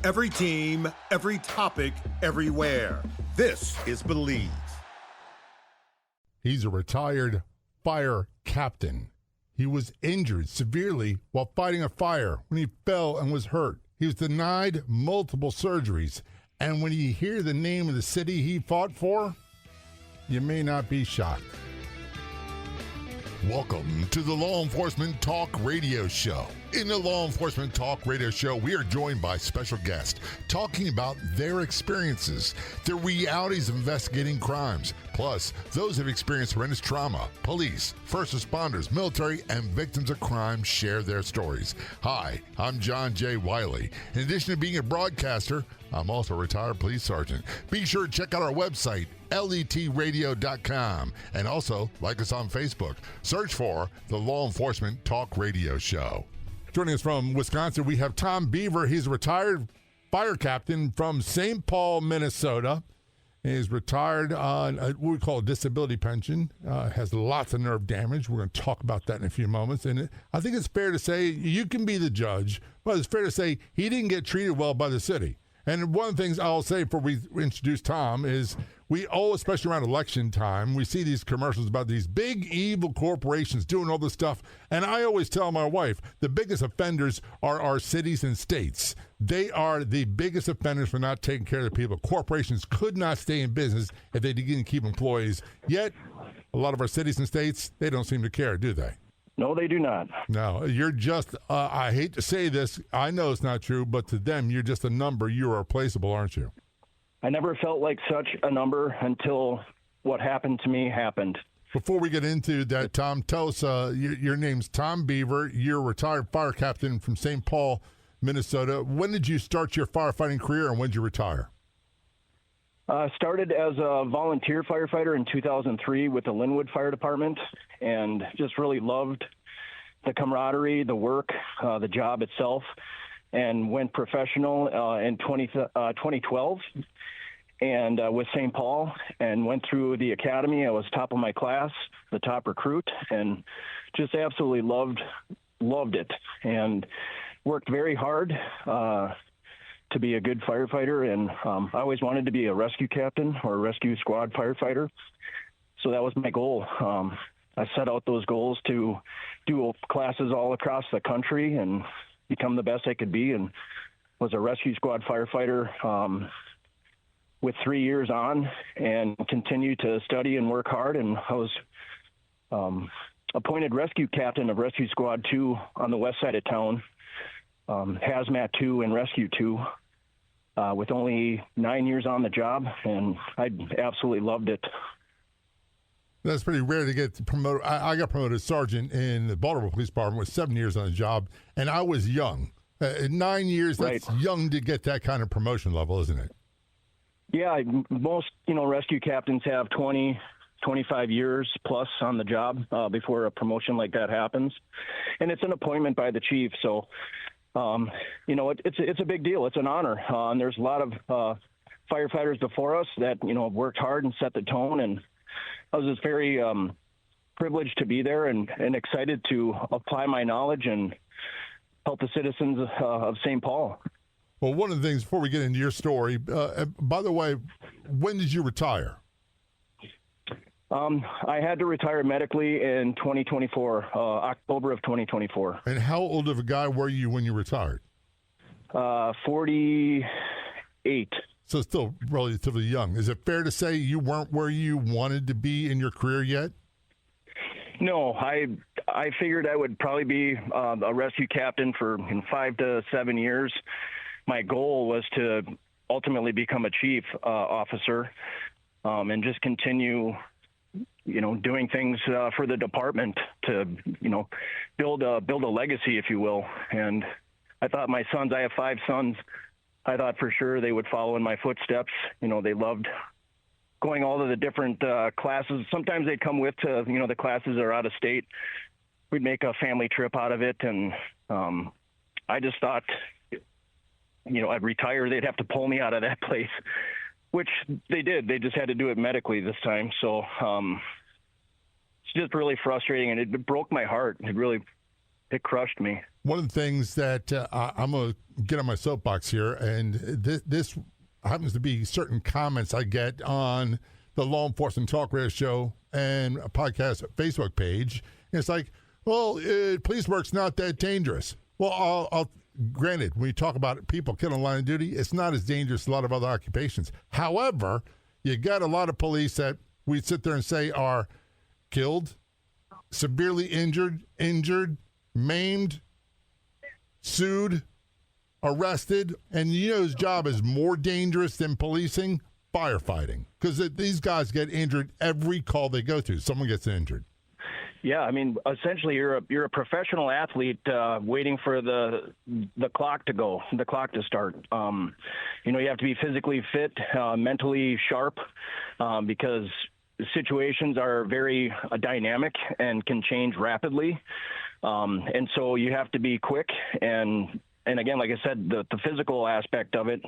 Every team, every topic, everywhere. This is Believe. He's a retired fire captain. He was injured severely while fighting a fire when he fell and was hurt. He was denied multiple surgeries. And when you hear the name of the city he fought for, you may not be shocked. Welcome to the Law Enforcement Talk Radio Show. In the Law Enforcement Talk Radio Show, we are joined by special guests talking about their experiences, the realities of investigating crimes, plus those who have experienced horrendous trauma. Police, first responders, military, and victims of crime share their stories. Hi, I'm John J. Wiley. In addition to being a broadcaster, I'm also a retired police sergeant. Be sure to check out our website, letradio.com, and also like us on Facebook. Search for the Law Enforcement Talk Radio Show. Joining us from Wisconsin, we have Tom Bever. He's a retired fire captain from St. Paul, Minnesota. He's retired on what we call a disability pension, has lots of nerve damage. We're going to talk about that in a few moments. And I think it's fair to say, you can be the judge, but it's fair to say he didn't get treated well by the city. And one of the things I'll say before we introduce Tom is we all, especially around election time, we see these commercials about these big evil corporations doing all this stuff. And I always tell my wife, the biggest offenders are our cities and states. They are the biggest offenders for not taking care of the people. Corporations could not stay in business if they didn't keep employees. Yet, a lot of our cities and states, they don't seem to care, do they? No, they do not. No, you're just, I hate to say this, I know it's not true, but to them, you're just a number. You are replaceable, aren't you? I never felt like such a number until what happened to me happened. Before we get into that, Tom, tell us, your name's Tom Bever. You're a retired fire captain from St. Paul, Minnesota. When did you start your firefighting career and when did you retire? Started as a volunteer firefighter in 2003 with the Linwood Fire Department and just really loved the camaraderie, the work, the job itself, and went professional in 2012 and with St. Paul and went through the academy. I was top of my class, the top recruit, and just absolutely loved it and worked very hard to be a good firefighter, and I always wanted to be a rescue captain or a rescue squad firefighter. So that was my goal. I set out those goals to do classes all across the country and become the best I could be, and was a rescue squad firefighter with 3 years on and continued to study and work hard. And I was appointed rescue captain of Rescue Squad 2 on the west side of town. Hazmat 2 and Rescue 2 with only 9 years on the job, and I absolutely loved it. That's pretty rare to get promoted. I got promoted sergeant in the Baltimore Police Department with 7 years on the job, and I was young. 9 years, that's right. Young to get that kind of promotion level, isn't it? Yeah, most rescue captains have 20, 25 years plus on the job before a promotion like that happens, and it's an appointment by the chief, so it's a big deal. It's an honor. And there's a lot of firefighters before us that, worked hard and set the tone. And I was just very privileged to be there and excited to apply my knowledge and help the citizens of St. Paul. Well, one of the things before we get into your story, by the way, when did you retire? I had to retire medically in 2024, October of 2024. And how old of a guy were you when you retired? 48. So still relatively young. Is it fair to say you weren't where you wanted to be in your career yet? No, I figured I would probably be a rescue captain for 5 to 7 years. My goal was to ultimately become a chief officer and just continue doing things for the department to, build a legacy, if you will. And I thought my sons, I have 5 sons, I thought for sure they would follow in my footsteps. They loved going all of the different classes. Sometimes they'd come with to, the classes are out of state. We'd make a family trip out of it. And I just thought, I'd retire. They'd have to pull me out of that place, which they did. They just had to do it medically this time. So it's just really frustrating, and it broke my heart. It really it crushed me. One of the things that I'm going to get on my soapbox here, and this happens to be certain comments I get on the Law Enforcement Talk Radio Show and a podcast Facebook page. And it's like, well, police work's not that dangerous. Well, I'll granted, when you talk about people killing in line of duty, it's not as dangerous as a lot of other occupations. However, you got a lot of police that we sit there and say are killed, severely injured, maimed, sued, arrested, and you know whose job is more dangerous than policing? Firefighting. Because these guys get injured every call they go to. Someone gets injured. Yeah, I mean, essentially, you're a professional athlete waiting for the clock to go, the clock to start. You have to be physically fit, mentally sharp, because situations are very dynamic and can change rapidly, and so you have to be quick. And again, like I said, the physical aspect of it,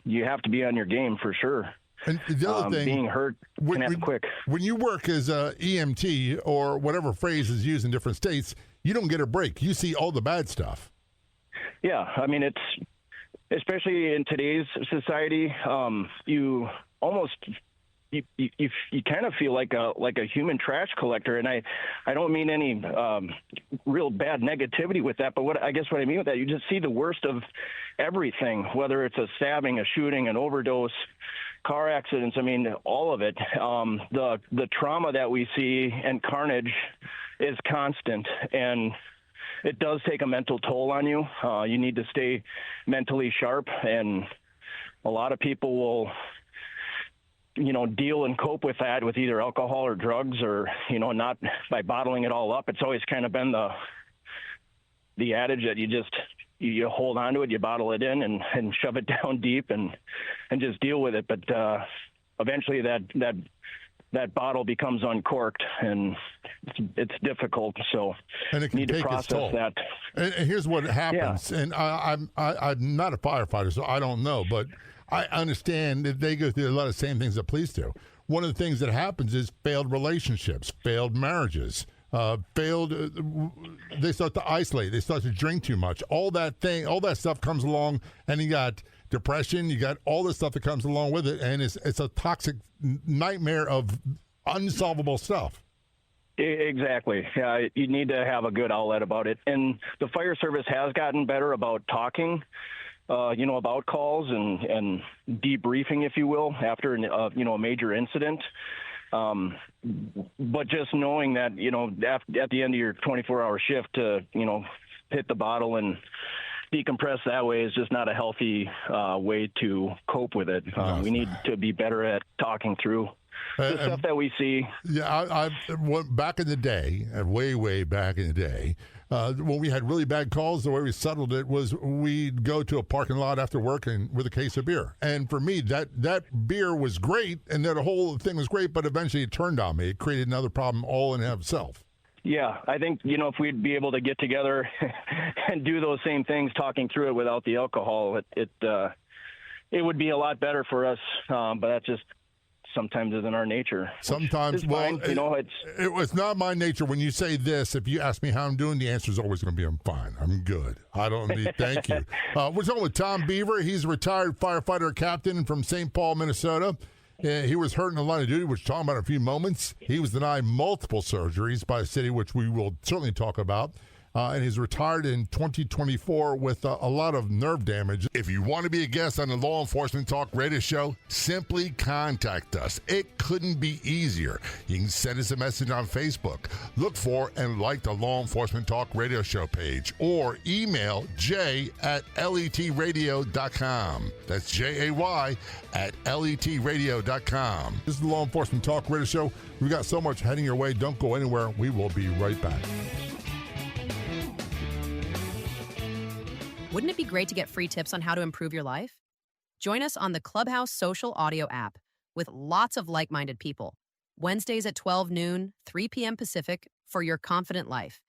you have to be on your game for sure. And the other thing, being hurt can happen quick. When you work as a EMT or whatever phrase is used in different states, you don't get a break. You see all the bad stuff. Yeah, I mean, it's especially in today's society, you almost you kind of feel like a human trash collector, and I don't mean any real bad negativity with that, but what I mean with that, you just see the worst of everything, whether it's a stabbing, a shooting, an overdose, car accidents. I mean, all of it. The trauma that we see and carnage is constant, and it does take a mental toll on you. You need to stay mentally sharp, and a lot of people will, deal and cope with that with either alcohol or drugs, or, not by bottling it all up. It's always kind of been the adage that you hold on to it, you bottle it in and shove it down deep and just deal with it. But eventually that bottle becomes uncorked, and it's difficult. So and it can you need take to process that. And here's what happens. Yeah. And I'm not a firefighter, so I don't know, but I understand that they go through a lot of the same things that police do. One of the things that happens is failed relationships, failed marriages. They start to isolate. They start to drink too much. All that stuff comes along, and you got depression. You got all this stuff that comes along with it, and it's a toxic nightmare of unsolvable stuff. Exactly. You need to have a good outlet about it, and the fire service has gotten better about talking. About calls and debriefing, if you will, after a major incident. But just knowing that, at the end of your 24-hour shift to, hit the bottle and decompress that way is just not a healthy way to cope with it. We need to be better at talking through the stuff that we see. Yeah, back in the day, way back in the day, when we had really bad calls, the way we settled it was we'd go to a parking lot after work and with a case of beer. And for me, that beer was great, and that whole thing was great, but eventually it turned on me. It created another problem all in and of itself. Yeah, I think, if we'd be able to get together and do those same things, talking through it without the alcohol, it would be a lot better for us, but that's just sometimes isn't our nature. Sometimes, it was not my nature. When you say this, if you ask me how I'm doing, the answer is always going to be I'm fine. I'm good. I don't need thank you. We're talking with Tom Bever. He's a retired firefighter captain from St. Paul, Minnesota. He was hurt in the line of duty, which we'll talk about in a few moments. He was denied multiple surgeries by the city, which we will certainly talk about. And he's retired in 2024 with a lot of nerve damage. If you want to be a guest on the Law Enforcement Talk Radio Show, simply contact us. It couldn't be easier. You can send us a message on Facebook. Look for and like the Law Enforcement Talk Radio Show page, or email jay@letradio.com. That's JAY@letradio.com. This is the Law Enforcement Talk Radio Show. We've got so much heading your way. Don't go anywhere. We will be right back. Wouldn't it be great to get free tips on how to improve your life? Join us on the Clubhouse social audio app with lots of like-minded people. Wednesdays at 12 noon, 3 p.m. Pacific for your confident life.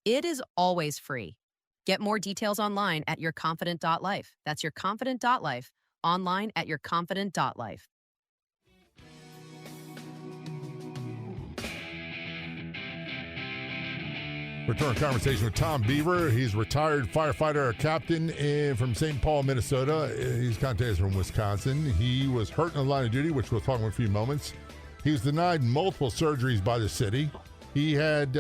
It is always free. Get more details online at yourconfident.life. That's yourconfident.life. Online at yourconfident.life. Return conversation with Tom Bever. He's retired firefighter captain from St. Paul, Minnesota. He's contacted from Wisconsin. He was hurt in the line of duty, which we'll talk about in a few moments. He was denied multiple surgeries by the city. He had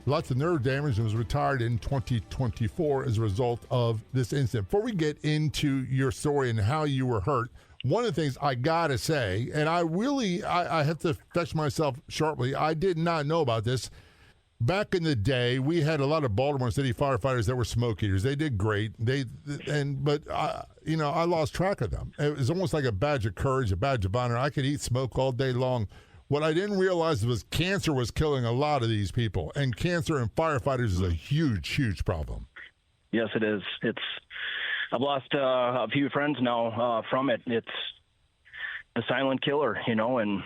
lots of nerve damage and was retired in 2024 as a result of this incident. Before we get into your story and how you were hurt, one of the things I got to say, and I have to fetch myself sharply, I did not know about this. Back in the day, we had a lot of Baltimore City firefighters that were smoke eaters. They did great. But I lost track of them. It was almost like a badge of courage, a badge of honor. I could eat smoke all day long. What I didn't realize was cancer was killing a lot of these people, and cancer in firefighters is a huge, huge problem. Yes, it is. I've lost a few friends now from it. It's the silent killer, and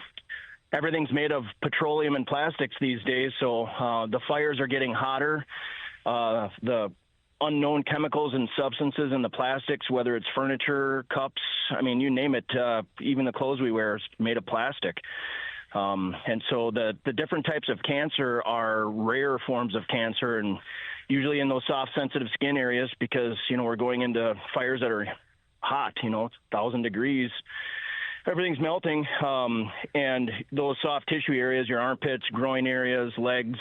everything's made of petroleum and plastics these days, so the fires are getting hotter. The unknown chemicals and substances in the plastics, whether it's furniture, cups, you name it, even the clothes we wear is made of plastic. And so the different types of cancer are rare forms of cancer, and usually in those soft, sensitive skin areas because, we're going into fires that are hot, 1,000 degrees. Everything's melting, and those soft tissue areas, your armpits, groin areas, legs,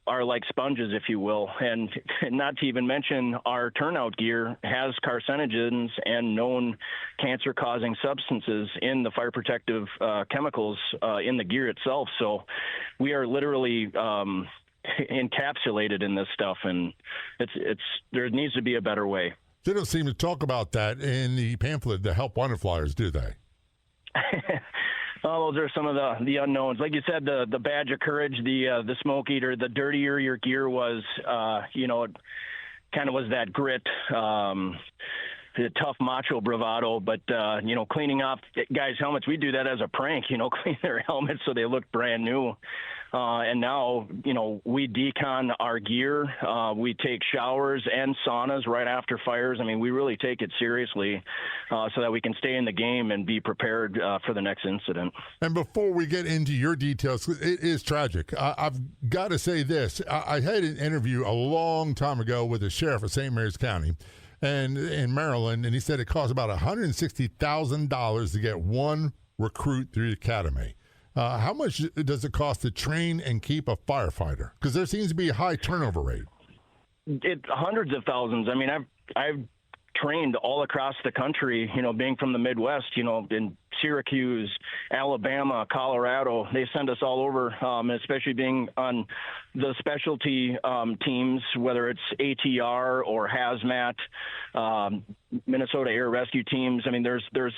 are like sponges, if you will. And not to even mention our turnout gear has carcinogens and known cancer-causing substances in the fire protective chemicals in the gear itself. So we are literally encapsulated in this stuff, and there needs to be a better way. They don't seem to talk about that in the pamphlet, the Help Wanted flyers, do they? Well, those are some of the unknowns. Like you said, the badge of courage, the smoke eater, the dirtier your gear was, it kind of was that grit, the tough macho bravado. But, cleaning off guys' helmets, we do that as a prank, clean their helmets so they look brand new. And now, we decon our gear. We take showers and saunas right after fires. We really take it seriously so that we can stay in the game and be prepared for the next incident. And before we get into your details, it is tragic. I've got to say this. I had an interview a long time ago with the sheriff of St. Mary's County and in Maryland, and he said it costs about $160,000 to get one recruit through the academy. How much does it cost to train and keep a firefighter? Because there seems to be a high turnover rate. Hundreds of thousands. I've trained all across the country, being from the Midwest, in Syracuse, Alabama, Colorado. They send us all over, especially being on the specialty teams, whether it's ATR or hazmat, Minnesota Air Rescue teams. There's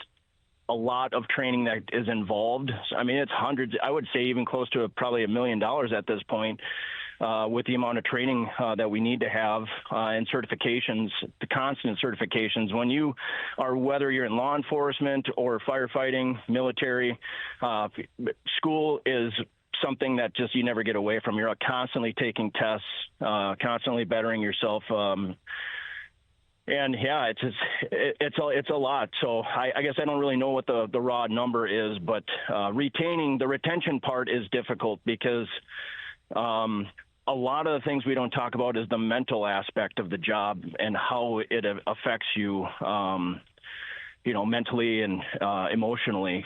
a lot of training that is involved. It's hundreds, I would say even close to probably $1 million at this point with the amount of training that we need to have and certifications, the constant certifications. When you are, whether you're in law enforcement or firefighting, military, school is something that just you never get away from. You're constantly taking tests, constantly bettering yourself. And yeah, it's a lot. So I guess I don't really know what the raw number is, but the retention part is difficult because a lot of the things we don't talk about is the mental aspect of the job and how it affects you, mentally and emotionally.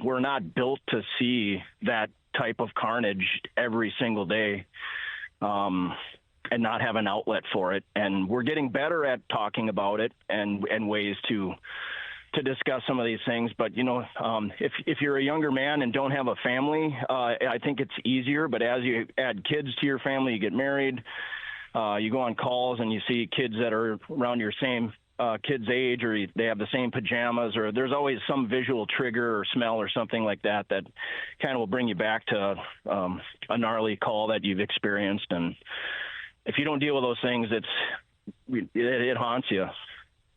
We're not built to see that type of carnage every single day. And not have an outlet for it. And we're getting better at talking about it and ways to discuss some of these things. But, if you're a younger man and don't have a family, I think it's easier. But as you add kids to your family, you get married, you go on calls and you see kids that are around your same kid's age, or they have the same pajamas, or there's always some visual trigger or smell or something like that kind of will bring you back to a gnarly call that you've experienced. And if you don't deal with those things, it haunts you.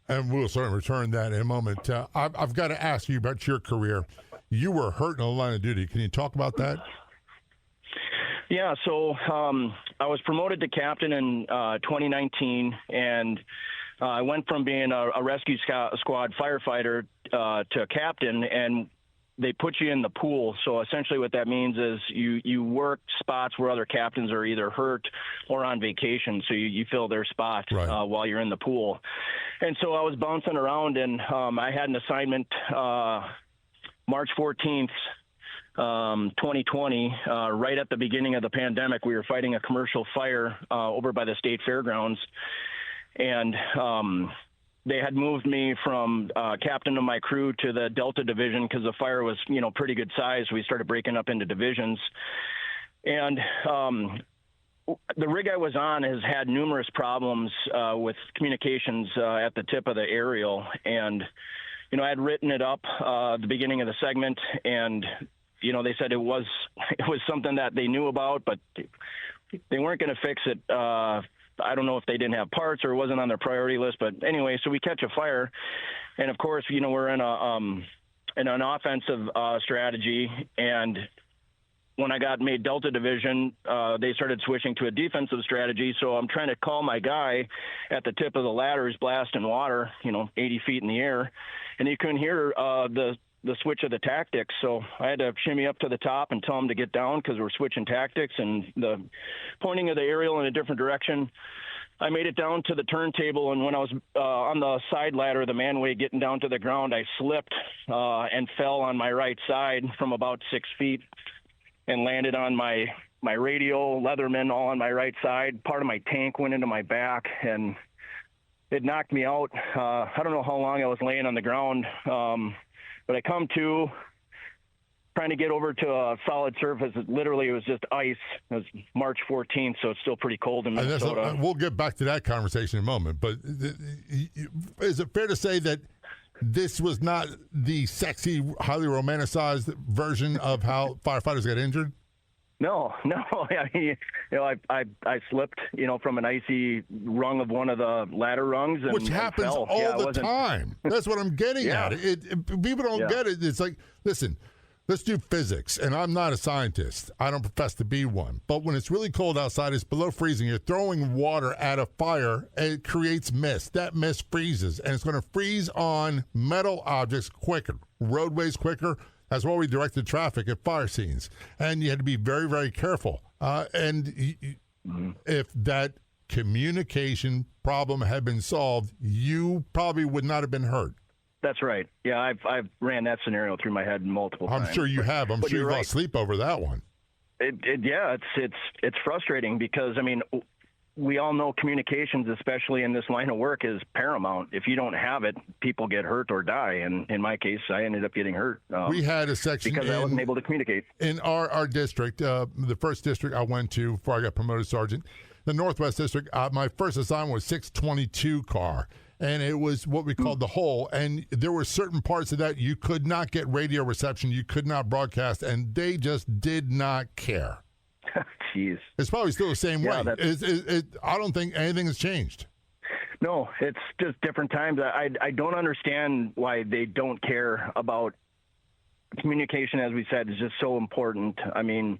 And we'll certainly return that in a moment. I've got to ask you about your career. You were hurt in the line of duty. Can you talk about that? Yeah, so I was promoted to captain in 2019, and I went from being a rescue squad firefighter to captain, and they put you in the pool. So essentially what that means is you work spots where other captains are either hurt or on vacation. So you fill their spot right. While you're in the pool. And so I was bouncing around, and I had an assignment March 14th, 2020, right at the beginning of the pandemic. We were fighting a commercial fire over by the state fairgrounds. And they had moved me from captain of my crew to the Delta division because the fire was, pretty good size. We started breaking up into divisions. And the rig I was on has had numerous problems with communications at the tip of the aerial. And, I had written it up at the beginning of the segment, and, they said it was something that they knew about, but they weren't going to fix it. I don't know if they didn't have parts or it wasn't on their priority list, but anyway, so we catch a fire, and of course, we're in an offensive strategy, and when I got made Delta Division, they started switching to a defensive strategy. So I'm trying to call my guy at the tip of the ladder, who's blasting water, 80 feet in the air, and he couldn't hear the switch of the tactics. So I had to shimmy up to the top and tell him to get down because we're switching tactics and the pointing of the aerial in a different direction. I made it down to the turntable, and when I was on the side ladder, the manway getting down to the ground, I slipped and fell on my right side from about 6 feet and landed on my radio, Leatherman, all on my right side. Part of my tank went into my back, and it knocked me out. I don't know how long I was laying on the ground, but I come to trying to get over to a solid surface. Literally, it was just ice. It was March 14th, so it's still pretty cold in Minnesota. We'll get back to that conversation in a moment, but is it fair to say that this was not the sexy, highly romanticized version of how firefighters get injured? No. I mean, I slipped, from an icy rung of one of the ladder rungs, and which happens fell. all the time. That's what I'm getting at. People don't get it. It's like, listen, let's do physics, and I'm not a scientist. I don't profess to be one. But when it's really cold outside, it's below freezing. You're throwing water at a fire, and it creates mist. That mist freezes, and it's going to freeze on metal objects quicker, roadways quicker. That's why we directed traffic at fire scenes. And you had to be very, very careful. If that communication problem had been solved, you probably would not have been hurt. That's right. Yeah, I've ran that scenario through my head multiple times. I'm sure you have. I'm sure you've lost sleep over that one. It's frustrating because, I mean, we all know communications, especially in this line of work, is paramount. If you don't have it, people get hurt or die. And in my case, I ended up getting hurt. We had a section because I wasn't able to communicate. In our district, the first district I went to before I got promoted sergeant, the Northwest District, my first assignment was 622 car. And it was what we called the hole. And there were certain parts of that you could not get radio reception, you could not broadcast, and they just did not care. Jeez. It's probably still the same way. I don't think anything has changed. No, it's just different times. I don't understand why they don't care about communication, as we said, is just so important. I mean,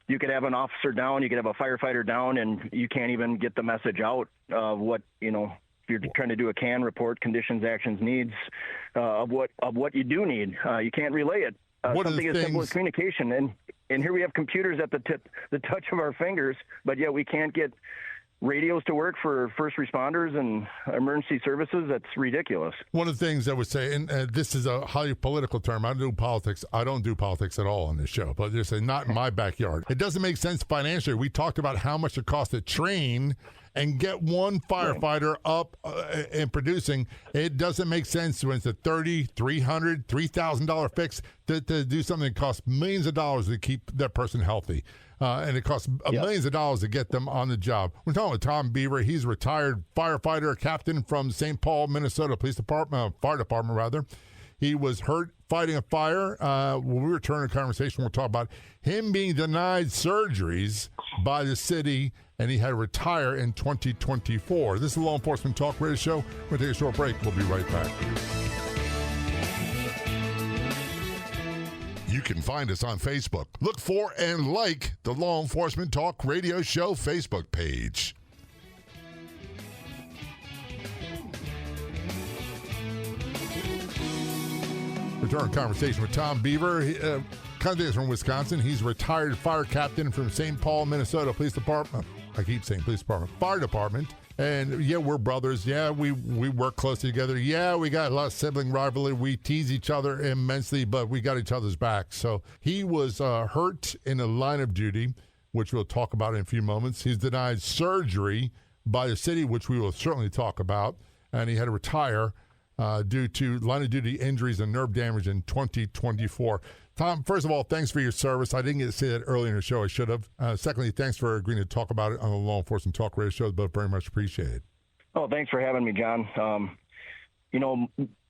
you could have an officer down, you could have a firefighter down, and you can't even get the message out of what, if you're trying to do a CAN report, conditions, actions, needs, of what you do need. You can't relay it. Something as simple as communication. And here we have computers at the touch of our fingers, but yet we can't get radios to work for first responders and emergency services. That's ridiculous. One of the things I would say, and this is a highly political term, I don't do politics. I don't do politics at all on this show, but just say not in my backyard. It doesn't make sense financially. We talked about how much it costs to train and get one firefighter up and producing. It doesn't make sense when it's a $30,000, $300,000, $3,000 fix to do something that costs millions of dollars to keep that person healthy. And it costs millions of dollars to get them on the job. We're talking with Tom Bever. He's a retired firefighter, captain from St. Paul, Minnesota Fire Department, rather. He was hurt fighting a fire. When we return to the conversation, we'll talk about him being denied surgeries by the city, and he had to retire in 2024. This is the Law Enforcement Talk Radio Show. We're going to take a short break. We'll be right back. You can find us on Facebook. Look for and like the Law Enforcement Talk Radio Show Facebook page. return conversation with Tom Bever. Contacts from Wisconsin. He's a retired fire captain from St. Paul, Minnesota Police Department. I keep saying police department, fire department. And yeah, we're brothers. Yeah, we work closely together. Yeah, we got a lot of sibling rivalry. We tease each other immensely, but we got each other's back. So he was hurt in the line of duty, which we'll talk about in a few moments. He's denied surgery by the city, which we will certainly talk about. And he had to retire due to line of duty injuries and nerve damage in 2024. Tom, first of all, thanks for your service. I didn't get to say that earlier in the show. I should have. Secondly, thanks for agreeing to talk about it on the Law Enforcement Talk Radio show. Both very much appreciated. Oh, thanks for having me, John.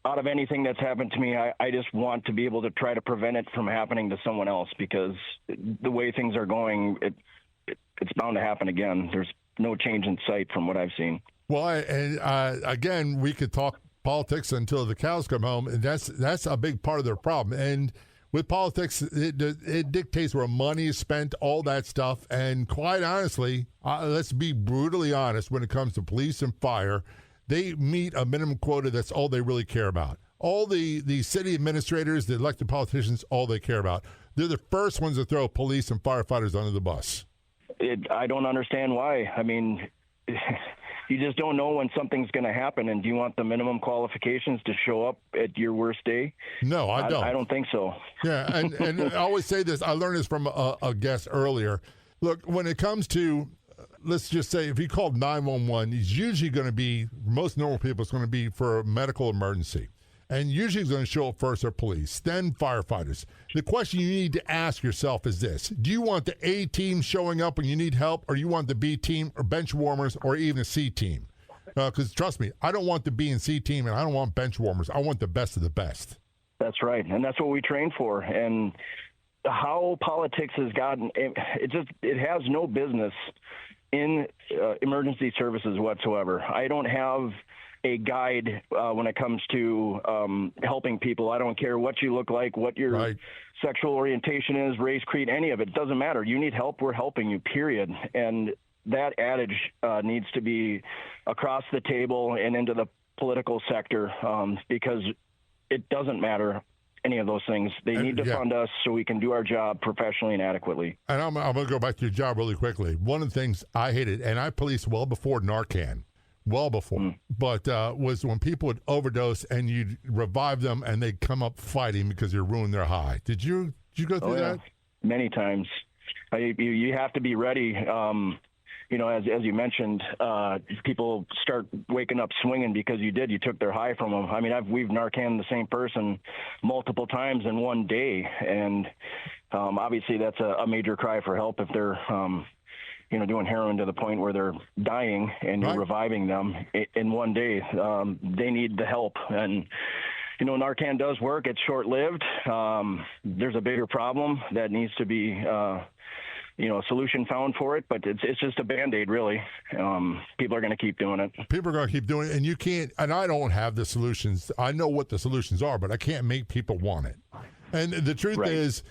Out of anything that's happened to me, I just want to be able to try to prevent it from happening to someone else, because the way things are going, it's bound to happen again. There's no change in sight from what I've seen. Well, again, we could talk politics until the cows come home, and that's a big part of their problem. And with politics, it dictates where money is spent, all that stuff. And quite honestly, let's be brutally honest, when it comes to police and fire, they meet a minimum quota. That's all they really care about. All the city administrators, the elected politicians, all they care about. They're the first ones to throw police and firefighters under the bus. I don't understand why. I mean, you just don't know when something's going to happen. And do you want the minimum qualifications to show up at your worst day? No, I don't. I don't think so. Yeah, and I always say this. I learned this from a guest earlier. Look, when it comes to, let's just say, if you called 911, it's usually going to be, most normal people, it's going to be for a medical emergency. And usually it's going to show up first are police, then firefighters. The question you need to ask yourself is this: do you want the A team showing up when you need help, or you want the B team or bench warmers or even a C team? Because trust me, I don't want the B and C team, and I don't want bench warmers. I want the best of the best. That's right, and that's what we train for. And how politics has gotten, it has no business in emergency services whatsoever. I don't have a guide when it comes to helping people. I don't care what you look like, what your sexual orientation is, race, creed, any of it. It doesn't matter. You need help, we're helping you, period. And that adage needs to be across the table and into the political sector, because it doesn't matter, any of those things. They need to fund us so we can do our job professionally and adequately. And I'm going to go back to your job really quickly. One of the things I hated, and I policed well before Narcan, but was when people would overdose and you'd revive them and they'd come up fighting because you ruined their high. Did you go through that? Many times. You have to be ready. As you mentioned, people start waking up swinging because you took their high from them. I mean, we've Narcan the same person multiple times in one day. And obviously that's a major cry for help if they're doing heroin to the point where they're dying and you're reviving them in one day. They need the help. And, Narcan does work. It's short-lived. There's a bigger problem that needs to be, a solution found for it, but it's just a Band-Aid, really. People are going to keep doing it. People are going to keep doing it, and you can't, and I don't have the solutions. I know what the solutions are, but I can't make people want it. And the truth is,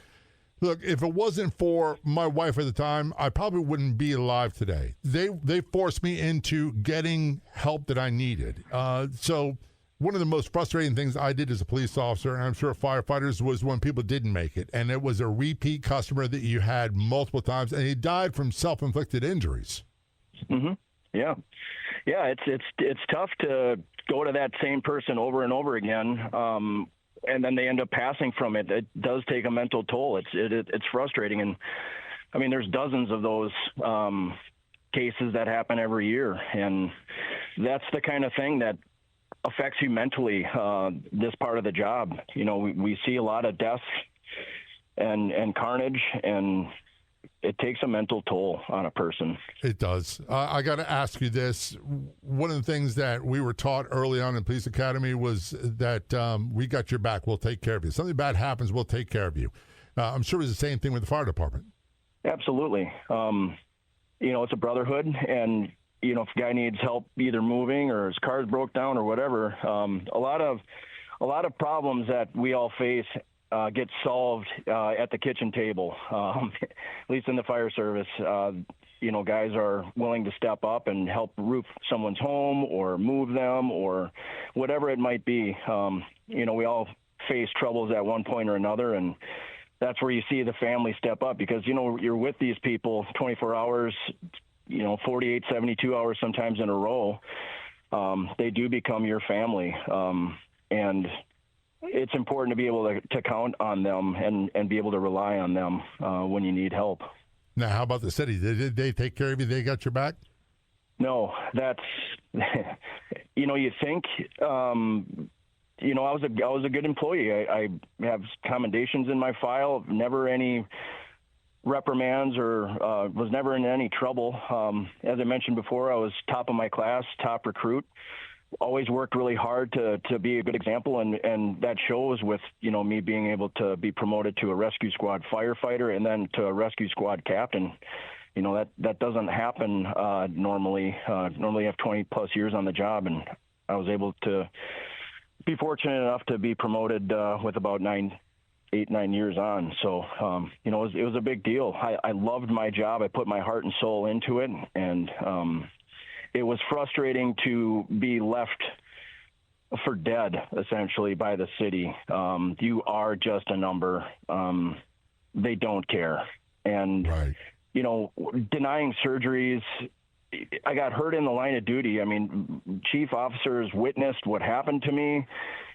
look, if it wasn't for my wife at the time, I probably wouldn't be alive today. They forced me into getting help that I needed. So one of the most frustrating things I did as a police officer, and I'm sure firefighters, was when people didn't make it. And it was a repeat customer that you had multiple times, and he died from self-inflicted injuries. Mm-hmm. Yeah. Yeah, it's tough to go to that same person over and over again. And then they end up passing from it. It does take a mental toll. It's frustrating. And I mean, there's dozens of those cases that happen every year. And that's the kind of thing that affects you mentally, this part of the job. We see a lot of deaths and carnage, and it takes a mental toll on a person. It does. I got to ask you this. One of the things that we were taught early on in Police Academy was that we got your back, we'll take care of you. If something bad happens, we'll take care of you. I'm sure it was the same thing with the fire department. Absolutely. It's a brotherhood, and if a guy needs help either moving or his car's broke down or whatever, a lot of problems that we all face get solved at the kitchen table, at least in the fire service. Guys are willing to step up and help roof someone's home or move them or whatever it might be. We all face troubles at one point or another, and that's where you see the family step up, because, you're with these people 24 hours, 48, 72 hours sometimes in a row. They do become your family. And it's important to be able to count on them and be able to rely on them when you need help. Now, how about the city? Did they take care of you? They got your back? No, that's, you think, I was a good employee. I have commendations in my file, never any reprimands or was never in any trouble. As I mentioned before, I was top of my class, top recruit. Always worked really hard to be a good example, and that shows with, me being able to be promoted to a rescue squad firefighter and then to a rescue squad captain. That doesn't happen normally. Normally I have 20 plus years on the job, and I was able to be fortunate enough to be promoted with about 8, 9 years on. So, it was a big deal. I loved my job. I put my heart and soul into it, and it was frustrating to be left for dead, essentially, by the city. You are just a number. They don't care. And, right. Denying surgeries, I got hurt in the line of duty. I mean, chief officers witnessed what happened to me.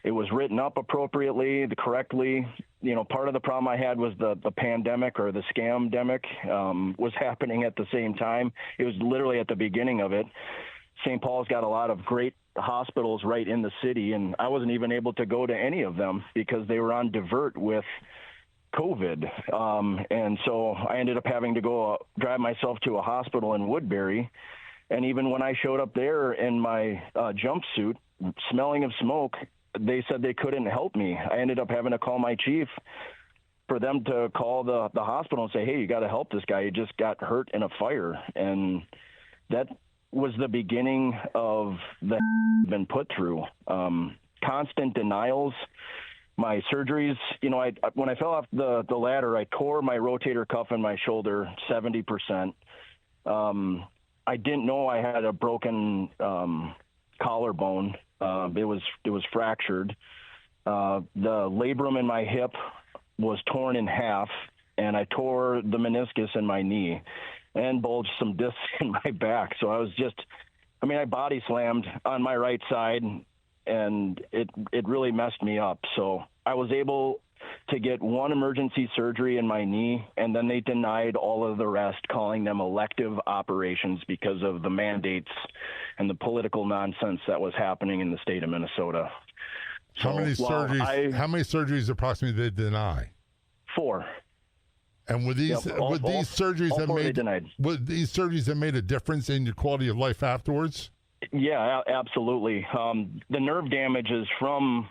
It was written up appropriately, correctly. Part of the problem I had was the pandemic, or the scam-demic, was happening at the same time. It was literally at the beginning of it. St. Paul's got a lot of great hospitals right in the city, and I wasn't even able to go to any of them because they were on divert with COVID. And so I ended up having to go drive myself to a hospital in Woodbury. And even when I showed up there in my jumpsuit, smelling of smoke, they said they couldn't help me. I ended up having to call my chief for them to call the hospital and say, hey, you got to help this guy. He just got hurt in a fire. And that was the beginning of the been put through. Constant denials. My surgeries, when I fell off the ladder, I tore my rotator cuff in my shoulder 70%. I didn't know I had a broken collarbone. It was fractured. The labrum in my hip was torn in half, and I tore the meniscus in my knee and bulged some discs in my back. So I body slammed on my right side, and it really messed me up. So I was able to get one emergency surgery in my knee, and then they denied all of the rest, calling them elective operations because of the mandates and the political nonsense that was happening in the state of Minnesota. How many surgeries approximately did they deny? 4. And would these surgeries have made a difference in your quality of life afterwards? Yeah, absolutely. The nerve damage is from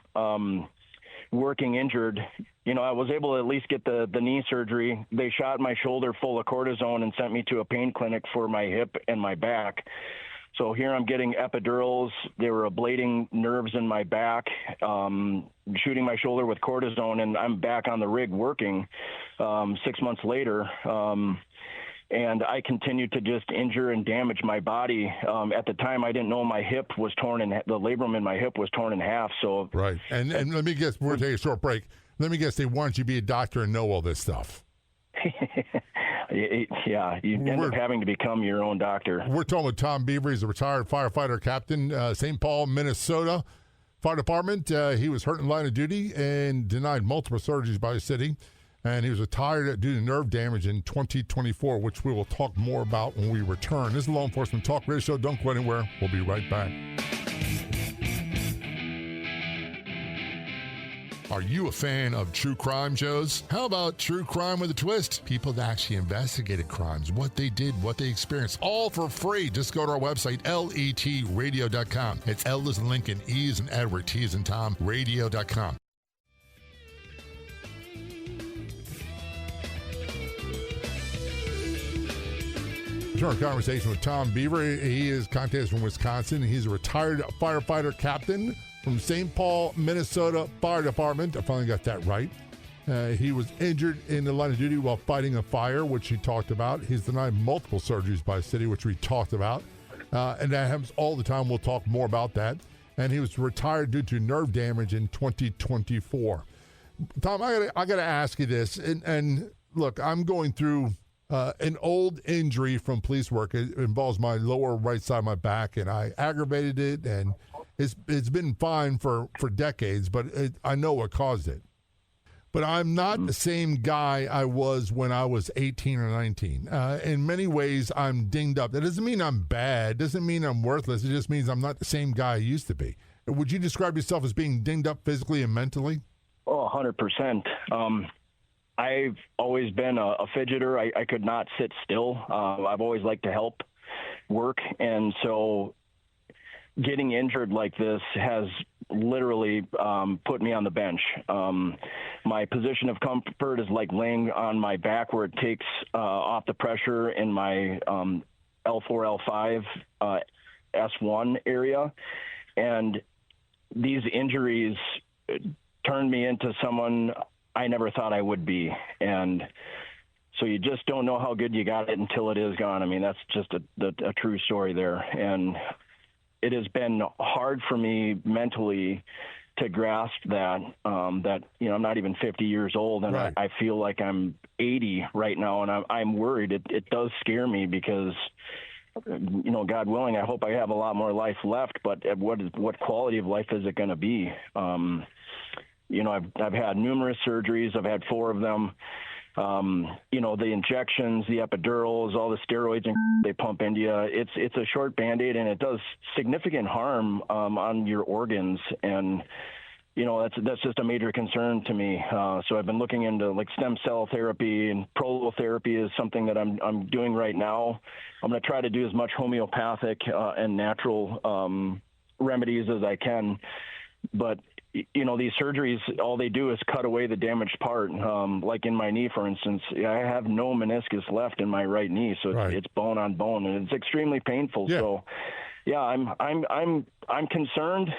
working injured. I was able to at least get the knee surgery. They shot my shoulder full of cortisone and sent me to a pain clinic for my hip and my back. So here I'm getting epidurals. They were ablating nerves in my back, shooting my shoulder with cortisone, and I'm back on the rig working 6 months later. And I continued to just injure and damage my body. At the time, I didn't know my hip was torn, and the labrum in my hip was torn in half. So right. And let me guess, we're going to take a short break. Let me guess, they want you to be a doctor and know all this stuff. Yeah, you end up having to become your own doctor. We're talking with Tom Bever. He's a retired firefighter captain, St. Paul, Minnesota Fire Department. He was hurt in line of duty and denied multiple surgeries by the city. And he was retired due to nerve damage in 2024, which we will talk more about when we return. This is Law Enforcement Talk Radio Show. Don't go anywhere. We'll be right back. Are you a fan of true crime shows? How about True Crime with a Twist? People that actually investigated crimes, what they did, what they experienced, all for free. Just go to our website, letradio.com. It's L as in Lincoln, E as in Edward, T as in Tom, radio.com. Our conversation with Tom Bever. He is contacted from Wisconsin. He's a retired firefighter captain from St. Paul, Minnesota Fire Department. I finally got that right. He was injured in the line of duty while fighting a fire, which he talked about. He's denied multiple surgeries by the city, which we talked about. And that happens all the time. We'll talk more about that. and he was retired due to nerve damage in 2024. Tom, I gotta ask you this, and look, I'm going through an old injury from police work. It involves my lower right side of my back, and I aggravated it, and it's been fine for decades, but I know what caused it. But I'm not the same guy I was when I was 18 or 19. In many ways, I'm dinged up. That doesn't mean I'm bad. Doesn't mean I'm worthless. It just means I'm not the same guy I used to be. Would you describe yourself as being dinged up physically and mentally? Oh, 100%. I've always been a fidgeter. I could not sit still. I've always liked to help work. And so getting injured like this has literally put me on the bench. My position of comfort is like laying on my back, where it takes off the pressure in my L4, L5, S1 area. And these injuries turned me into someone I never thought I would be. And so you just don't know how good you got it until it is gone. I mean, that's just a true story there. And it has been hard for me mentally to grasp that, I'm not even 50 years old, and right. I feel like I'm 80 right now, and I'm worried. It does scare me because, God willing, I hope I have a lot more life left, but what quality of life is it going to be? I've had numerous surgeries. I've had 4 of them. The injections, the epidurals, all the steroids they pump into you. It's a short Band-Aid, and it does significant harm on your organs. And, that's just a major concern to me. So I've been looking into like stem cell therapy, and prolotherapy is something that I'm doing right now. I'm going to try to do as much homeopathic and natural remedies as I can. But these surgeries, all they do is cut away the damaged part. Like in my knee, for instance, I have no meniscus left in my right knee, so it's bone on bone, and it's extremely painful. Yeah. So, yeah, I'm concerned.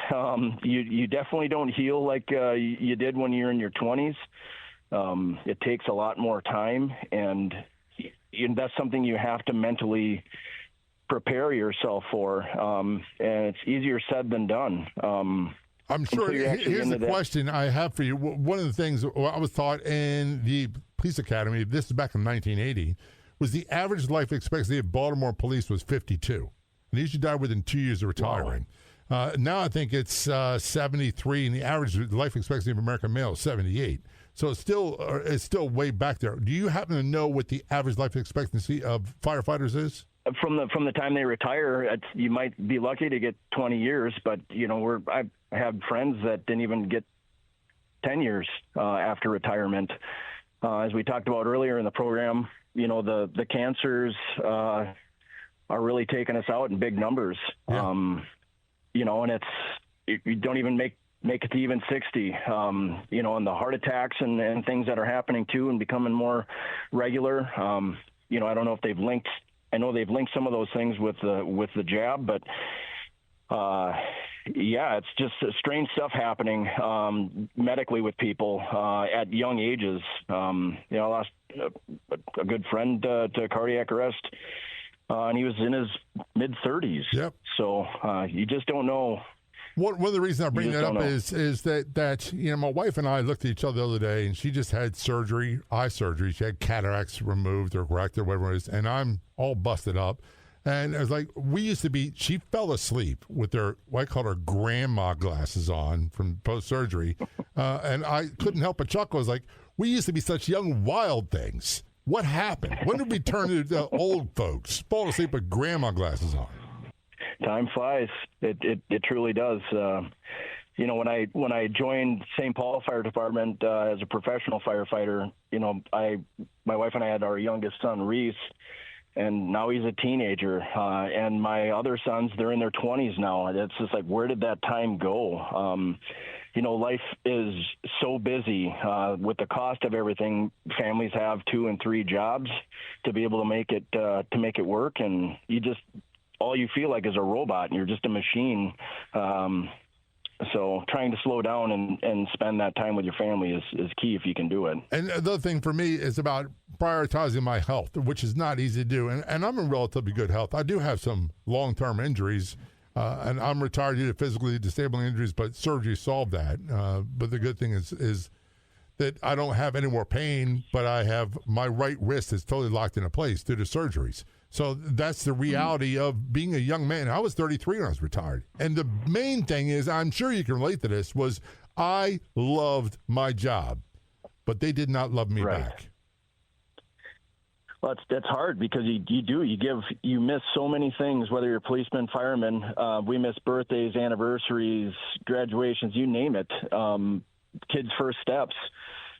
You definitely don't heal like you did when you're in your 20s. It takes a lot more time, and that's something you have to mentally prepare yourself for. And it's easier said than done. I'm sure. Here's the question I have for you. One of the things I was taught in the police academy, this is back in 1980, was the average life expectancy of Baltimore police was 52. And they usually died within 2 years of retiring. Wow. Now I think it's 73, and the average life expectancy of American male is 78. So it's still way back there. Do you happen to know what the average life expectancy of firefighters is? From the time they retire, you might be lucky to get 20 years, but I have friends that didn't even get 10 years after retirement. As we talked about earlier in the program, the cancers are really taking us out in big numbers. Yeah. And you don't even make it to even 60. And the heart attacks and things that are happening too and becoming more regular. I don't know if they've linked. I know they've linked some of those things with the jab, but it's just strange stuff happening medically with people at young ages. I lost a good friend to cardiac arrest, and he was in his mid-30s. Yep. So you just don't know. One of the reasons I bring that up is that my wife and I looked at each other the other day, and she just had eye surgery. She had cataracts removed or corrected, whatever it is, and I'm all busted up. And I was like, she fell asleep with what I call her grandma glasses on from post-surgery, and I couldn't help but chuckle. I was like, we used to be such young, wild things. What happened? When did we turn into old folks? Fall asleep with grandma glasses on. Time flies. It truly does. When I joined St. Paul Fire Department as a professional firefighter, my wife and I had our youngest son, Reese, and now he's a teenager. And my other sons, they're in their 20s now. And it's just like, where did that time go? Life is so busy with the cost of everything. Families have 2 and 3 jobs to be able to make it work, and all you feel like is a robot, and you're just a machine. So trying to slow down and spend that time with your family is key if you can do it. And the other thing for me is about prioritizing my health, which is not easy to do. And I'm in relatively good health. I do have some long-term injuries. And I'm retired due to physically disabling injuries, but surgery solved that. But the good thing is that I don't have any more pain, but I have my right wrist is totally locked into place due to surgeries. So that's the reality of being a young man. I was 33 when I was retired. And the main thing is, I'm sure you can relate to this, was I loved my job, but they did not love me back. Well, that's hard because you miss so many things, whether you're a policeman, fireman. We miss birthdays, anniversaries, graduations, you name it. Kids' first steps,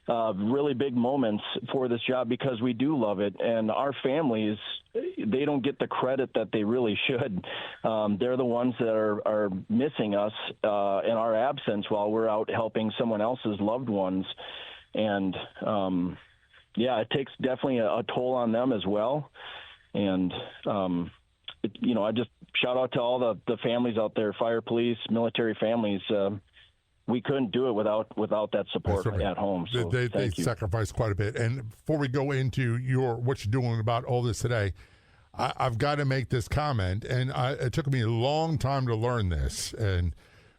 really big moments for this job because we do love it. And our families, they don't get the credit that they really should. They're the ones that are missing us in our absence while we're out helping someone else's loved ones. And, it takes definitely a toll on them as well. And, I just shout out to all the families out there, fire, police, military families. We couldn't do it without that support at home. So they sacrifice quite a bit. And before we go into what you're doing about all this today, I've got to make this comment. And it took me a long time to learn this. And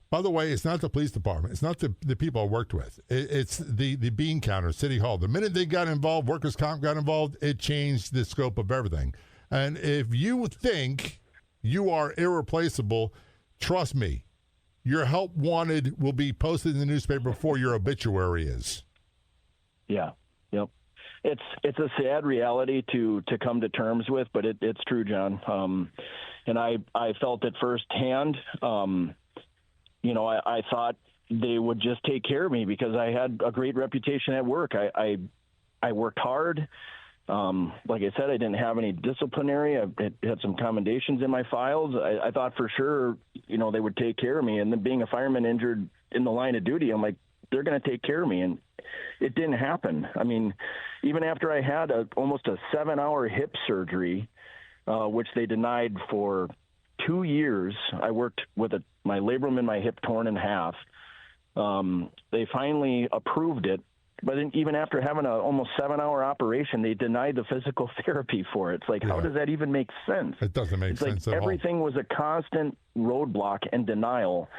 by the way, it's not the police department. It's not the people I worked with. It's the bean counter, City Hall. The minute they got involved, workers' comp got involved, it changed the scope of everything. And if you think you are irreplaceable, trust me, your help wanted will be posted in the newspaper before your obituary is. Yeah. Yep. It's a sad reality to come to terms with, but it's true, John. And I felt it firsthand. I thought they would just take care of me because I had a great reputation at work. I worked hard. Like I said, I didn't have any disciplinary. I had some commendations in my files. I thought for sure, they would take care of me. And then being a fireman injured in the line of duty, I'm like, they're going to take care of me. And it didn't happen. I mean, even after I had almost a 7-hour hip surgery, which they denied for 2 years, I worked with my labrum in my hip torn in half. They finally approved it. But then even after having an almost 7-hour operation, they denied the physical therapy for it. It's like, how does that even make sense? It doesn't make sense at all. Everything was a constant roadblock and denial.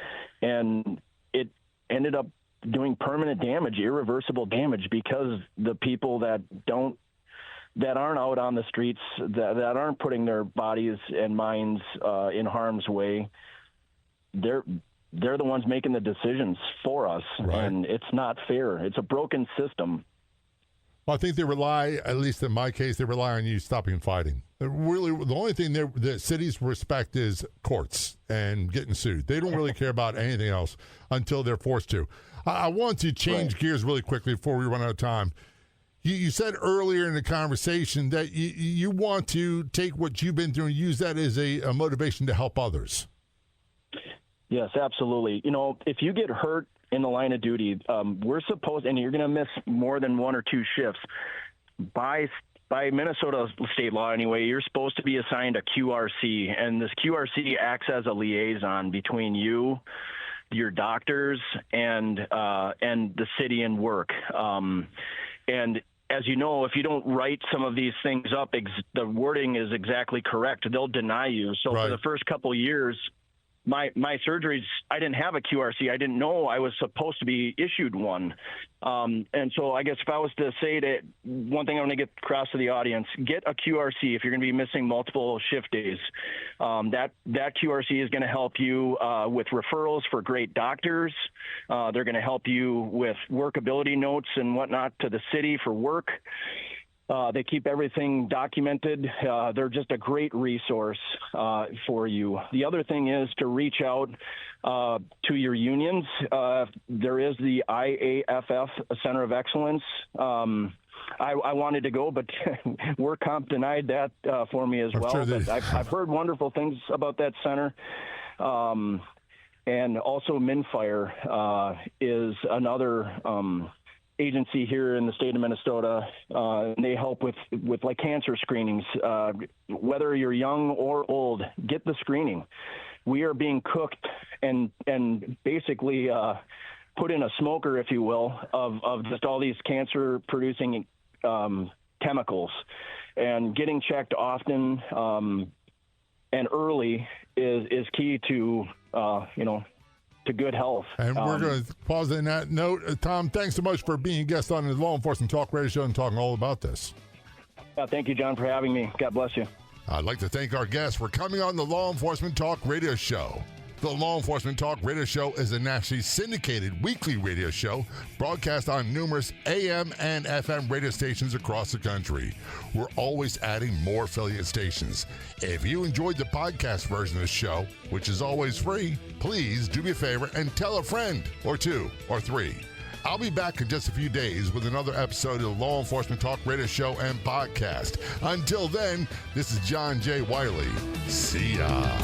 And it ended up doing permanent damage, irreversible damage, because the people that aren't out on the streets, that aren't putting their bodies and minds in harm's way, they're the ones making the decisions for us, and it's not fair. It's a broken system. Well, I think they rely, at least in my case, they rely on you stopping fighting. Really, the only thing the cities respect is courts and getting sued. They don't really care about anything else until they're forced to. I want to change gears really quickly before we run out of time. You said earlier in the conversation that you want to take what you've been through and use that as a motivation to help others. Yes, absolutely. If you get hurt in the line of duty, we're supposed, and you're going to miss more than 1 or 2 shifts. By Minnesota state law anyway, you're supposed to be assigned a QRC, and this QRC acts as a liaison between you, your doctors, and the city and work. And as you know, if you don't write some of these things up, the wording is exactly correct. They'll deny you. So for the first couple of years, my surgeries, I didn't have a QRC. I didn't know I was supposed to be issued one. And so I guess if I was to say that one thing I want to get across to the audience, get a QRC if you're going to be missing multiple shift days. That QRC is going to help you with referrals for great doctors. They're going to help you with workability notes and whatnot to the city for work. They keep everything documented. They're just a great resource for you. The other thing is to reach out to your unions. There is the IAFF Center of Excellence. I wanted to go, but work comp denied that for me as well. But I've heard wonderful things about that center. And also MinFire is another agency here in the state of Minnesota. And they help with like cancer screenings. Whether you're young or old, get the screening. We are being cooked and basically put in a smoker, if you will, of just all these cancer producing chemicals, and getting checked often and early is key to, to good health. And we're going to pause on that note. Tom, thanks so much for being a guest on the Law Enforcement Talk Radio Show and talking all about this. Thank you, John, for having me. God bless you. I'd like to thank our guests for coming on the Law Enforcement Talk Radio Show. The Law Enforcement Talk Radio Show is a nationally syndicated weekly radio show broadcast on numerous AM and FM radio stations across the country. We're always adding more affiliate stations. If you enjoyed the podcast version of the show, which is always free, please do me a favor and tell a friend or two or three. I'll be back in just a few days with another episode of the Law Enforcement Talk Radio Show and podcast. Until then, this is John J. Wiley. See ya.